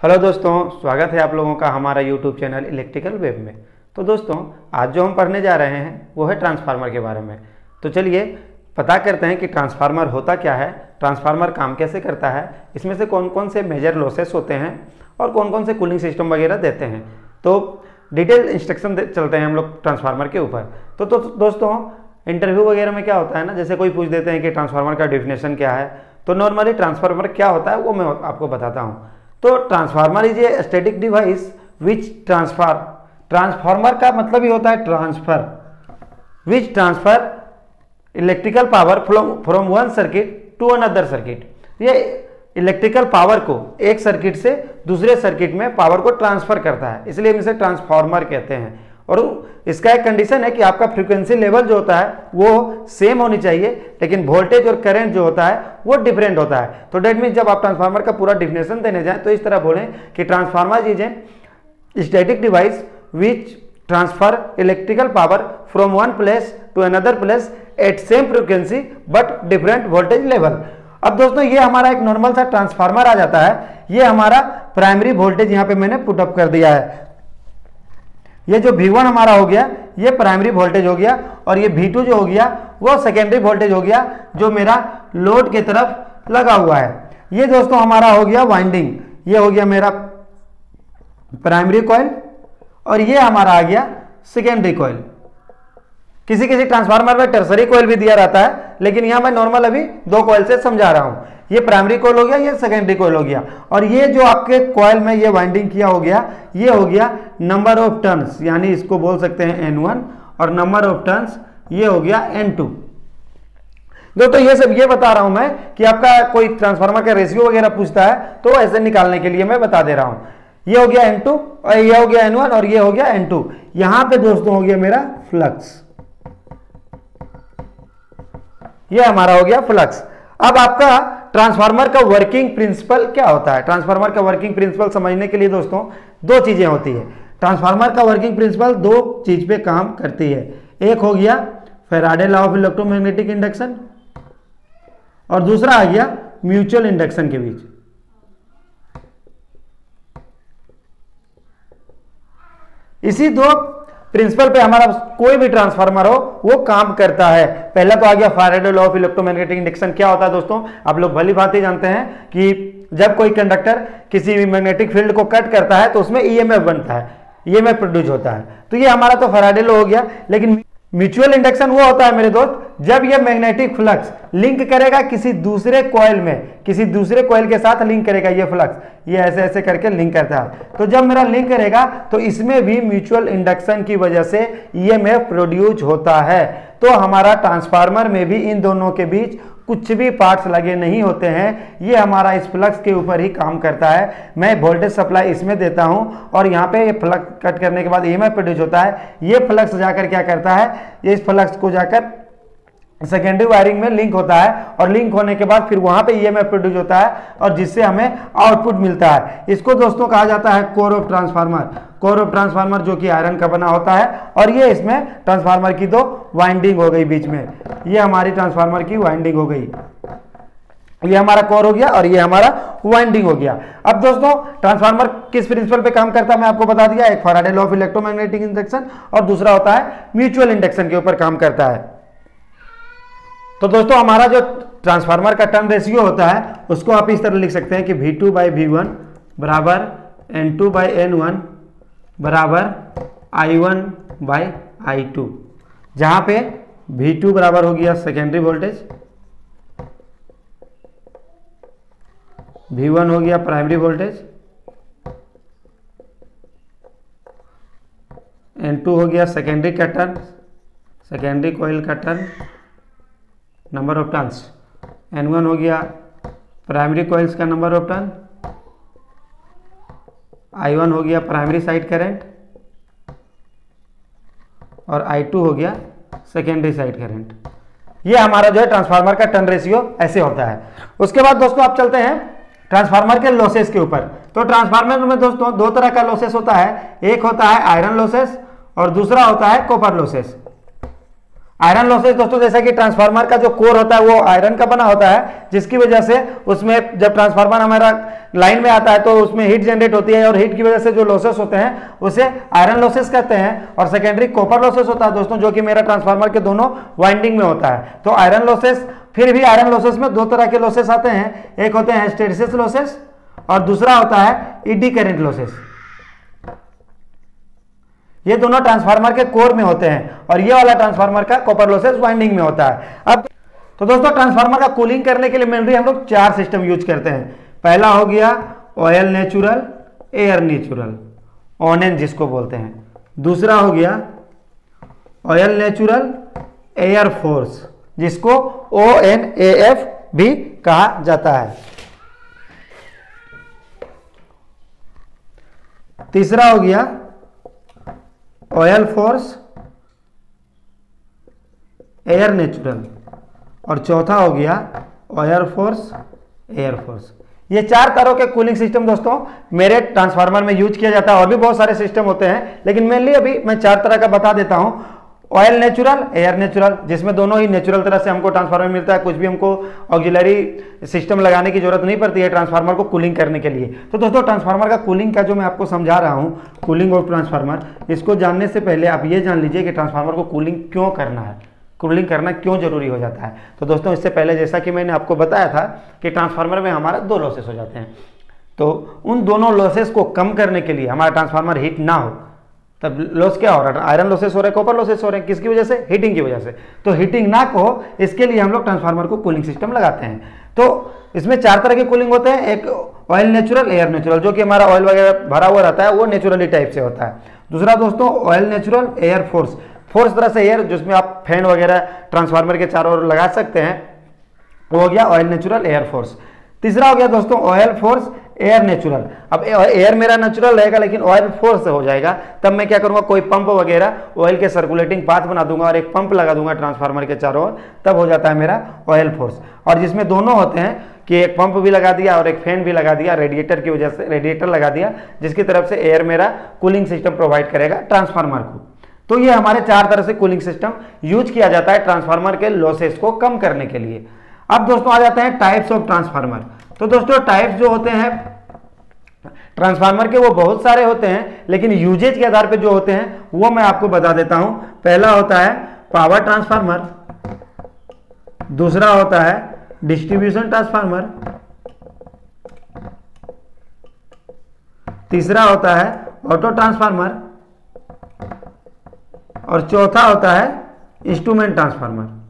Hello दोस्तों, स्वागत है आप लोगों का हमारा यूट्यूब चैनल इलेक्ट्रिकल वेब में। तो दोस्तों, आज जो हम पढ़ने जा रहे हैं वो है ट्रांसफार्मर के बारे में। तो चलिए पता करते हैं कि ट्रांसफार्मर होता क्या है, ट्रांसफार्मर काम कैसे करता है, इसमें से कौन कौन से मेजर लॉसेस होते हैं और कौन कौन से कूलिंग सिस्टम वगैरह देते हैं। तो डिटेल इंस्ट्रक्शन चलते हैं हम लोग ट्रांसफार्मर के ऊपर। तो दोस्तों, इंटरव्यू वगैरह में क्या होता है ना, जैसे कोई पूछ देते हैं कि ट्रांसफार्मर का डेफिनेशन क्या है, तो नॉर्मली ट्रांसफार्मर क्या होता है वो मैं आपको बताता हूँ। तो transformer is a static device which transformer का मतलब ही होता है transfer, which transfer electrical power from one circuit to another circuit. ये इलेक्ट्रिकल पावर को एक सर्किट से दूसरे सर्किट में पावर को ट्रांसफर करता है, इसलिए हम इसे ट्रांसफार्मर कहते हैं। और इसका एक कंडीशन है कि आपका फ्रीक्वेंसी लेवल जो होता है वो सेम होनी चाहिए, लेकिन वोल्टेज और करंट जो होता है वो डिफरेंट होता है। तो डेट मीन जब आप ट्रांसफार्मर का पूरा डिफिनेशन देने जाएं तो इस तरह बोलें कि transformer is a static device which transfer electrical power from one place to another place at same frequency but different voltage level. अब दोस्तों, ये हमारा एक नॉर्मल सा ट्रांसफार्मर आ जाता है। ये हमारा प्राइमरी वोल्टेज यहाँ पे मैंने पुटअप कर दिया है। ये जो V1 हमारा हो गया ये प्राइमरी वोल्टेज हो गया, और ये V2 जो हो गया वो सेकेंडरी वोल्टेज हो गया जो मेरा लोड के तरफ लगा हुआ है। ये दोस्तों हमारा हो गया वाइंडिंग, ये हो गया मेरा प्राइमरी कॉइल, और ये हमारा आ गया सेकेंडरी कॉइल। किसी किसी ट्रांसफार्मर में टर्सरी कॉइल भी दिया रहता है, लेकिन यहां मैं नॉर्मल अभी दो कॉइल से समझा रहा हूं। ये प्राइमरी कॉइल हो गया, ये सेकेंडरी कॉइल हो गया, और ये जो आपके कॉइल में ये वाइंडिंग किया हो गया ये हो गया नंबर ऑफ टर्न्स, यानी इसको बोल सकते हैं N1, और नंबर ऑफ टर्न्स ये हो गया N2। दोस्तों, ये सब ये बता रहा हूं मैं कि आपका कोई ट्रांसफार्मर का रेशियो वगैरह पूछता है तो ऐसे निकालने के लिए मैं बता दे रहा हूं। ये हो गया N2 और ये हो गया N1 और ये हो गया N2। यहां पे दोस्तों हो गया मेरा फ्लक्स, ये हमारा हो गया फ्लक्स। अब आपका ट्रांसफार्मर का वर्किंग प्रिंसिपल क्या होता है? ट्रांसफार्मर का वर्किंग प्रिंसिपल समझने के लिए दोस्तों दो चीजें होती है। ट्रांसफार्मर का वर्किंग प्रिंसिपल दो चीज पे काम करती है। एक हो गया Faraday law of electromagnetic induction, और दूसरा आ गया म्यूचुअल इंडक्शन के बीच। इसी दो प्रिंसिपल पे हमारा कोई भी ट्रांसफार्मर हो वो काम करता है। पहला तो आ गया Faraday law of electromagnetic induction. क्या होता है दोस्तों, आप लोग भली भांति जानते हैं कि जब कोई कंडक्टर किसी भी मैग्नेटिक फील्ड को कट करता है तो उसमें ईएमएफ बनता है, ईएमएफ प्रोड्यूस होता है। तो ये हमारा तो फैराडे लॉ हो गया। लेकिन म्यूचुअल इंडक्शन वो होता है मेरे दोस्त, जब ये मैग्नेटिक फ्लक्स लिंक करेगा किसी दूसरे कॉइल में, किसी दूसरे कॉइल के साथ लिंक करेगा ये फ्लक्स, ये ऐसे ऐसे करके लिंक करता है। तो जब मेरा लिंक करेगा तो इसमें भी म्यूचुअल इंडक्शन की वजह से ईएमएफ प्रोड्यूस होता है। तो हमारा ट्रांसफार्मर में भी इन दोनों के बीच कुछ भी पार्ट्स लगे नहीं होते हैं, ये हमारा इस फ्लक्स के ऊपर ही काम करता है। मैं वोल्टेज सप्लाई इसमें देता हूं और यहाँ पे ये फ्लक्स कट करने के बाद ईएमएफ प्रोड्यूस होता है। ये फ्लक्स जाकर क्या करता है, ये इस फ्लक्स को जाकर सेकेंडरी वायरिंग में लिंक होता है, और लिंक होने के बाद फिर वहां पे ईएमएफ प्रोड्यूस होता है और जिससे हमें आउटपुट मिलता है। इसको दोस्तों कहा जाता है core of transformer. Core of transformer जो कि आयरन का बना होता है, और ये इसमें ट्रांसफार्मर की दो वाइंडिंग हो गई बीच में, ये हमारी ट्रांसफार्मर की वाइंडिंग हो गई। ये हमारा कोर हो गया और ये हमारा वाइंडिंग हो गया। अब दोस्तों, ट्रांसफार्मर किस प्रिंसिपल पे काम करता है मैं आपको बता दिया। एक Faraday law of electromagnetic induction और दूसरा होता है म्यूचुअल इंडक्शन के ऊपर काम करता है। तो दोस्तों, हमारा जो ट्रांसफार्मर का टर्न रेशियो होता है उसको आप इस तरह लिख सकते हैं कि V2/V1 बराबर N2/N1 बराबर I1/I2, जहां पे V2 बराबर हो गया सेकेंडरी वोल्टेज, V1 हो गया प्राइमरी वोल्टेज, N2 हो गया सेकेंडरी का टर्न, सेकेंडरी कॉइल का turn, number of turns, N1 हो गया प्राइमरी कॉइल्स का नंबर ऑफ टर्न, I1 हो गया प्राइमरी साइड करंट, और I2 हो गया सेकेंडरी साइड करंट। ये हमारा जो है ट्रांसफार्मर का टर्न रेशियो ऐसे होता है। उसके बाद दोस्तों आप चलते हैं ट्रांसफार्मर के लॉसेस के ऊपर। तो ट्रांसफार्मर में दोस्तों दो तरह का लॉसेस होता है, एक होता है आयरन लॉसेस और दूसरा होता है कॉपर लॉसेस। आयरन लॉसेस दोस्तों जैसा कि ट्रांसफार्मर का जो कोर होता है वो आयरन का बना होता है, जिसकी वजह से उसमें जब ट्रांसफार्मर हमारा लाइन में आता है तो उसमें हीट जनरेट होती है और हीट की वजह से जो लॉसेस होते हैं उसे आयरन लॉसेस कहते हैं। और सेकेंडरी कॉपर लॉसेस होता है दोस्तों, जो कि मेरा ट्रांसफार्मर के दोनों वाइंडिंग में होता है। तो आयरन लॉसेस, फिर भी आयरन लॉसेस में दो तरह के लॉसेस आते हैं, एक होते हैं हिस्टैरिसीस लॉसेस और दूसरा होता है ईडी करंट लॉसेस। ये दोनों ट्रांसफार्मर के कोर में होते हैं और ये वाला ट्रांसफार्मर का कॉपर लॉसेस वाइंडिंग में होता है। अब तो दोस्तों ट्रांसफार्मर का कूलिंग करने के लिए मेनली हम लोग 4 सिस्टम यूज करते हैं। पहला हो गया oil natural, air natural, on-N जिसको बोलते हैं। दूसरा हो गया ऑयल नेचुरल एयर फोर्स, जिसको ONAF भी कहा जाता है। तीसरा हो गया ऑयल फोर्स एयर नेचुरल और चौथा हो गया ऑयल फोर्स एयर फोर्स। ये 4 तरह के कूलिंग सिस्टम दोस्तों मेरे ट्रांसफार्मर में यूज किया जाता है। और भी बहुत सारे सिस्टम होते हैं, लेकिन मेनली अभी मैं 4 तरह का बता देता हूं। ऑयल नेचुरल, एयर नेचुरल, जिसमें दोनों ही नेचुरल तरह से हमको ट्रांसफार्मर मिलता है, कुछ भी हमको ऑक्सिलरी सिस्टम लगाने की जरूरत नहीं पड़ती है ट्रांसफार्मर को कूलिंग करने के लिए। तो दोस्तों ट्रांसफार्मर का कूलिंग का जो मैं आपको समझा रहा हूं, कूलिंग और ट्रांसफार्मर, इसको जानने से पहले आप ये जान लीजिए कि ट्रांसफार्मर को कूलिंग क्यों करना है, कूलिंग करना क्यों जरूरी हो जाता है। तो दोस्तों इससे पहले जैसा कि मैंने आपको बताया था कि ट्रांसफार्मर में हमारा 2 लॉसेस हो जाते हैं, तो उन दोनों लॉसेस को कम करने के लिए, हमारा ट्रांसफार्मर हीट ना हो, तब लॉस क्या हो रहा है, आयरन लॉसेस हो रहे हैं, कॉपर लॉसेस हो रहे हैं, किसकी वजह से, हीटिंग की वजह से। तो हीटिंग ना हो इसके लिए हम लोग ट्रांसफार्मर को कूलिंग सिस्टम लगाते हैं। तो इसमें 4 तरह के कूलिंग होते हैं। एक ऑयल नेचुरल, एयर नेचुरल, जो कि हमारा ऑयल वगैरह भरा हुआ रहता है वो नेचुरली टाइप से होता है। दूसरा दोस्तों oil natural air force, force तरह से एयर, जिसमें आप फैन वगैरह ट्रांसफार्मर के चारों ओर लगा सकते हैं, वो हो गया ऑयल नेचुरल एयर फोर्स। तीसरा हो गया दोस्तों ऑयल फोर्स एयर नेचुरल। अब एयर मेरा नेचुरल रहेगा लेकिन ऑयल फोर्स से हो जाएगा, तब मैं क्या करूंगा, कोई पंप वगैरह ऑयल के सर्कुलेटिंग पाथ बना दूंगा और एक पंप लगा दूंगा ट्रांसफार्मर के चारों ओर, तब हो जाता है मेरा ऑयल फोर्स। और जिसमें दोनों होते हैं कि एक पंप भी लगा दिया और एक फैन भी लगा दिया, रेडिएटर की वजह से रेडिएटर लगा दिया, जिसकी तरफ से एयर मेरा कूलिंग सिस्टम प्रोवाइड करेगा ट्रांसफार्मर को। तो ये हमारे 4 तरह से कूलिंग सिस्टम यूज किया जाता है ट्रांसफार्मर के लॉसेस को कम करने के लिए। अब दोस्तों आ जाते हैं टाइप्स ऑफ ट्रांसफार्मर। तो दोस्तों टाइप्स जो होते हैं ट्रांसफार्मर के वो बहुत सारे होते हैं, लेकिन यूजेज के आधार पर जो होते हैं वो मैं आपको बता देता हूं। पहला होता है पावर ट्रांसफार्मर, दूसरा होता है डिस्ट्रीब्यूशन ट्रांसफार्मर, तीसरा होता है ऑटो ट्रांसफार्मर और चौथा होता है इंस्ट्रूमेंट ट्रांसफार्मर।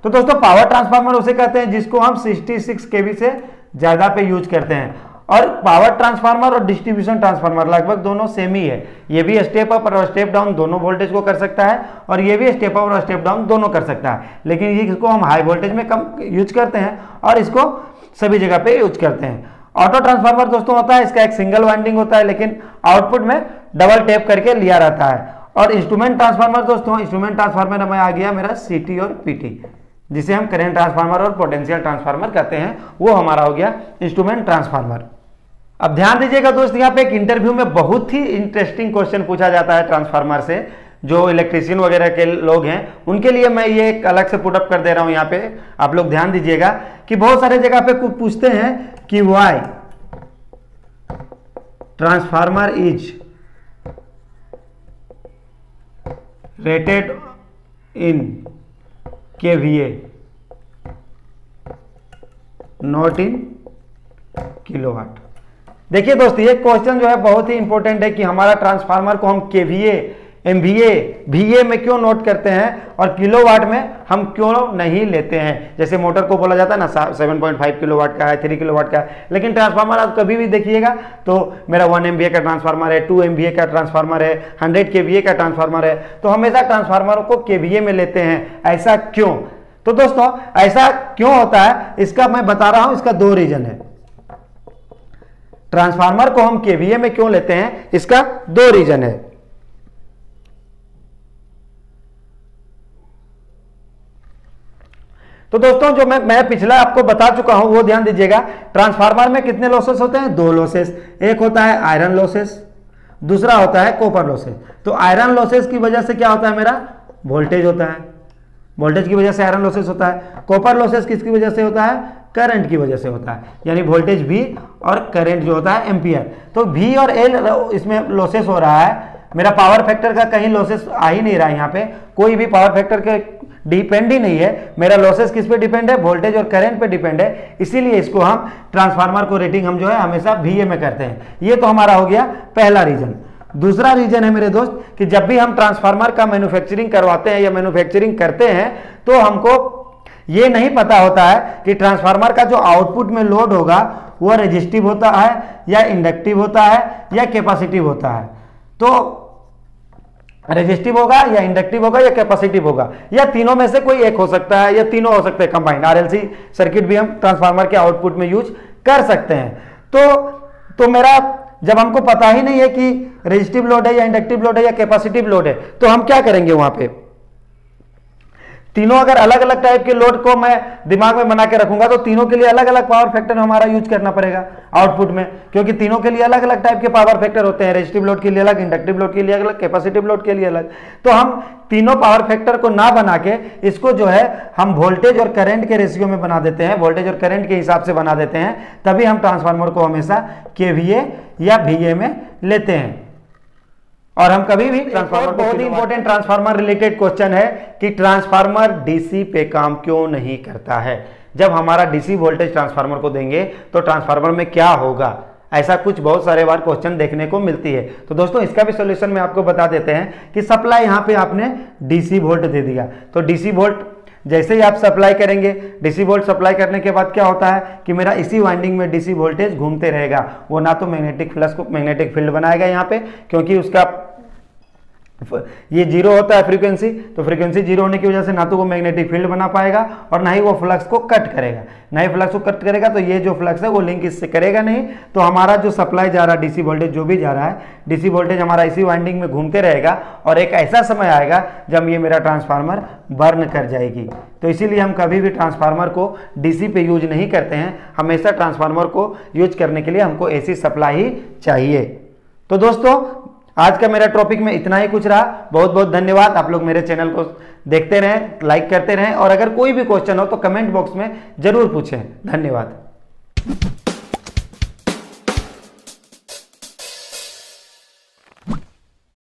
तो दोस्तों पावर ट्रांसफार्मर उसे कहते हैं जिसको हम 66 केवी से ज्यादा पे यूज करते हैं। और पावर ट्रांसफार्मर और डिस्ट्रीब्यूशन ट्रांसफार्मर लगभग दोनों सेम ही है। ये भी स्टेप अप और स्टेप डाउन दोनों वोल्टेज को कर सकता है और ये भी स्टेप अप और स्टेप डाउन दोनों कर सकता है, लेकिन इसको हम हाई वोल्टेज में कम यूज करते हैं और इसको सभी जगह पे यूज करते हैं। ऑटो ट्रांसफार्मर दोस्तों होता है, इसका एक सिंगल वाइंडिंग होता है लेकिन आउटपुट में डबल टैप करके लिया रहता है। और इंस्ट्रूमेंट ट्रांसफार्मर दोस्तों, इंस्ट्रूमेंट ट्रांसफार्मर में आ गया मेरा CT और PT, जिसे हम करंट ट्रांसफार्मर और पोटेंशियल ट्रांसफार्मर कहते हैं, वो हमारा हो गया इंस्ट्रूमेंट ट्रांसफार्मर। अब ध्यान दीजिएगा दोस्तों, यहाँ पे एक इंटरव्यू में बहुत ही इंटरेस्टिंग क्वेश्चन पूछा जाता है ट्रांसफार्मर से। जो इलेक्ट्रीशियन वगैरह के लोग हैं उनके लिए मैं ये एक अलग से पुटअप कर दे रहा हूं। यहाँ पे आप लोग ध्यान दीजिएगा कि बहुत सारे जगह पे पूछते हैं कि why transformer is rated in KVA not in kilowatt. देखिए दोस्तों, ये क्वेश्चन जो है बहुत ही इंपॉर्टेंट है कि हमारा ट्रांसफार्मर को हम KVA, MVA, VA में क्यों नोट करते हैं और किलोवाट में हम क्यों नहीं लेते हैं। जैसे मोटर को बोला जाता है ना 7.5 किलोवाट का है, 3 किलोवाट का है, लेकिन ट्रांसफार्मर आप कभी भी देखिएगा तो मेरा 1 MVA का ट्रांसफार्मर है, 2 MVA का ट्रांसफार्मर है, 100 KVA का ट्रांसफार्मर है, तो हमेशा ट्रांसफार्मर को KVA में लेते हैं। ऐसा क्यों? तो दोस्तों ऐसा क्यों होता है इसका मैं बता रहा हूं। इसका 2 रीजन है। ट्रांसफार्मर को हम KVA में क्यों लेते हैं, इसका 2 रीजन है। तो दोस्तों जो मैं पिछला आपको बता चुका हूं वो ध्यान दीजिएगा। ट्रांसफार्मर में कितने लॉसेस होते हैं? 2 लॉसेस। एक होता है आयरन लॉसेस, दूसरा होता है कॉपर लॉसेस। तो आयरन लॉसेस की वजह से क्या होता है, मेरा वोल्टेज होता है, वोल्टेज की वजह से आयरन लॉसेस होता है। कॉपर लॉसेस किसकी वजह से होता है? करंट की वजह से होता है, यानी वोल्टेज V और करंट जो होता है एम्पियर। तो V और L इसमें लॉसेस हो रहा है, मेरा पावर फैक्टर का कहीं लॉसेस आ ही नहीं रहा है, यहाँ पे कोई भी पावर फैक्टर के डिपेंड ही नहीं है, मेरा लॉसेस किस पे डिपेंड है? वोल्टेज और करंट पे डिपेंड है। इसीलिए इसको हम ट्रांसफार्मर को रेटिंग हम जो है हमेशा VA में करते हैं। ये तो हमारा हो गया पहला रीजन। दूसरा रीजन है मेरे दोस्त कि जब भी हम ट्रांसफार्मर का मैन्युफैक्चरिंग करवाते हैं या मैन्युफैक्चरिंग करते हैं तो हमको ये नहीं पता होता है कि ट्रांसफार्मर का जो आउटपुट में लोड होगा वो रेजिस्टिव होता है या इंडक्टिव होता है या कैपेसिटिव होता है। तो रेजिस्टिव होगा या इंडक्टिव होगा या कैपेसिटिव होगा, या तीनों में से कोई एक हो सकता है या तीनों हो सकते हैं कंबाइंड। RLC सर्किट भी हम ट्रांसफार्मर के आउटपुट में यूज कर सकते हैं। तो मेरा जब हमको पता ही नहीं है कि रेजिस्टिव लोड है या इंडक्टिव लोड है या कैपेसिटिव लोड है, तो हम क्या करेंगे? वहां पे तीनों अगर अलग अलग टाइप के लोड को मैं दिमाग में बना के रखूंगा तो तीनों के लिए अलग अलग पावर फैक्टर हमारा यूज करना पड़ेगा आउटपुट में, क्योंकि तीनों के लिए अलग अलग टाइप के पावर फैक्टर होते हैं। रेजिस्टिव लोड के लिए अलग, इंडक्टिव लोड के लिए अलग, कैपेसिटिव लोड के लिए अलग। तो हम तीनों पावर फैक्टर को ना बना के इसको जो है हम वोल्टेज और करंट के रेशियो में बना देते हैं, वोल्टेज और करंट के हिसाब से बना देते हैं, तभी हम ट्रांसफार्मर को हमेशा KVA या VA में लेते हैं। और हम कभी भी ट्रांसफार्मर, बहुत ही इंपॉर्टेंट ट्रांसफार्मर रिलेटेड क्वेश्चन है कि ट्रांसफार्मर DC पे काम क्यों नहीं करता है? जब हमारा DC वोल्टेज ट्रांसफार्मर को देंगे तो ट्रांसफार्मर में क्या होगा? ऐसा कुछ बहुत सारे बार क्वेश्चन देखने को मिलती है। तो दोस्तों इसका भी सॉल्यूशन में आपको बता देते हैं कि सप्लाई यहाँ पे आपने DC वोल्ट दे दिया, तो DC वोल्ट जैसे ही आप सप्लाई करेंगे, DC वोल्ट सप्लाई करने के बाद क्या होता है कि मेरा इसी वाइंडिंग में DC वोल्टेज घूमते रहेगा। वो ना तो मैग्नेटिक फ्लक्स को मैग्नेटिक फील्ड बनाएगा यहाँ पे, क्योंकि उसका ये जीरो होता है फ्रीक्वेंसी, तो फ्रीक्वेंसी जीरो होने की वजह से ना तो वो मैग्नेटिक फील्ड बना पाएगा और ना ही वो फ्लक्स को कट करेगा। ना ही फ्लक्स को कट करेगा तो ये जो फ्लक्स है वो लिंक इससे करेगा नहीं। तो हमारा जो सप्लाई जा रहा है DC वोल्टेज जो भी जा रहा है, DC वोल्टेज हमारा इसी वाइंडिंग में घूमते रहेगा और एक ऐसा समय आएगा जब ये मेरा ट्रांसफार्मर बर्न कर जाएगी। तो इसीलिए हम कभी भी ट्रांसफार्मर को DC पे यूज नहीं करते हैं, हमेशा ट्रांसफार्मर को यूज करने के लिए हमको AC सप्लाई ही चाहिए। तो दोस्तों आज का मेरा टॉपिक में इतना ही कुछ रहा। बहुत बहुत धन्यवाद। आप लोग मेरे चैनल को देखते रहें, लाइक करते रहें और अगर कोई भी क्वेश्चन हो तो कमेंट बॉक्स में जरूर पूछें। धन्यवाद।